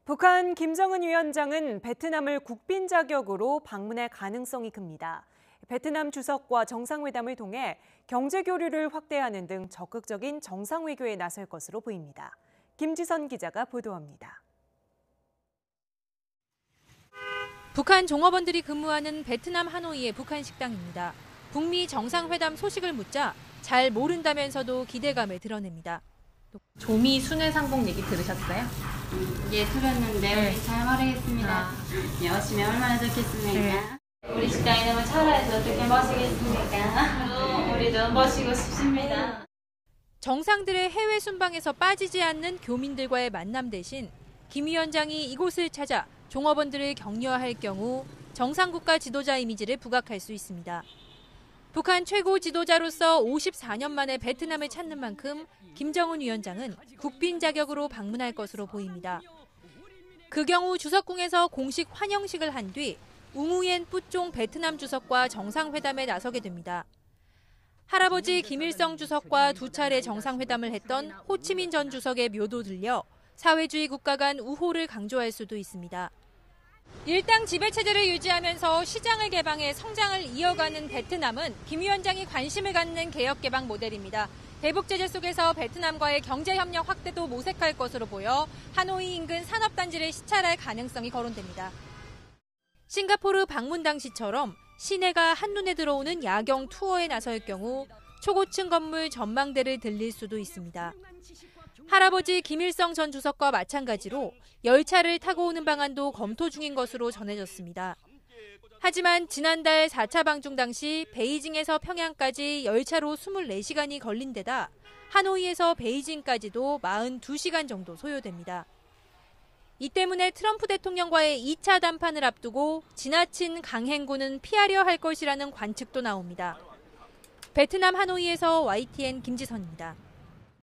북한 김정은 위원장은 베트남을 국빈 자격으로 방문할 가능성이 큽니다. 베트남 주석과 정상회담을 통해 경제 교류를 확대하는 등 적극적인 정상외교에 나설 것으로 보입니다. 김지선 기자가 보도합니다. 북한 종업원들이 근무하는 베트남 하노이의 북한 식당입니다. 북미 정상회담 소식을 묻자 잘 모른다면서도 기대감을 드러냅니다. 조미 순회상봉 얘기 들으셨어요? 예, 들었는데 잘 모르겠습니다. 오시면 얼마나 좋겠습니까? 우리 식당 이름을 차라해서 어떻게 모시겠습니까? 우리도 모시고 싶습니다. 정상들의 해외 순방에서 빠지지 않는 교민들과의 만남 대신 김 위원장이 이곳을 찾아 종업원들을 격려할 경우 정상국가 지도자 이미지를 부각할 수 있습니다. 북한 최고 지도자로서 54년 만에 베트남을 찾는 만큼 김정은 위원장은 국빈 자격으로 방문할 것으로 보입니다. 그 경우 주석궁에서 공식 환영식을 한 뒤 웅우옌 뿌쫑 베트남 주석과 정상회담에 나서게 됩니다. 할아버지 김일성 주석과 두 차례 정상회담을 했던 호치민 전 주석의 묘도 들려 사회주의 국가 간 우호를 강조할 수도 있습니다. 일당 지배체제를 유지하면서 시장을 개방해 성장을 이어가는 베트남은 김 위원장이 관심을 갖는 개혁개방 모델입니다. 대북제재 속에서 베트남과의 경제협력 확대도 모색할 것으로 보여 하노이 인근 산업단지를 시찰할 가능성이 거론됩니다. 싱가포르 방문 당시처럼 시내가 한눈에 들어오는 야경 투어에 나설 경우 초고층 건물 전망대를 들릴 수도 있습니다. 할아버지 김일성 전 주석과 마찬가지로 열차를 타고 오는 방안도 검토 중인 것으로 전해졌습니다. 하지만 지난달 4차 방중 당시 베이징에서 평양까지 열차로 24시간이 걸린 데다 하노이에서 베이징까지도 42시간 정도 소요됩니다. 이 때문에 트럼프 대통령과의 2차 담판을 앞두고 지나친 강행군은 피하려 할 것이라는 관측도 나옵니다. 베트남 하노이에서 YTN 김지선입니다.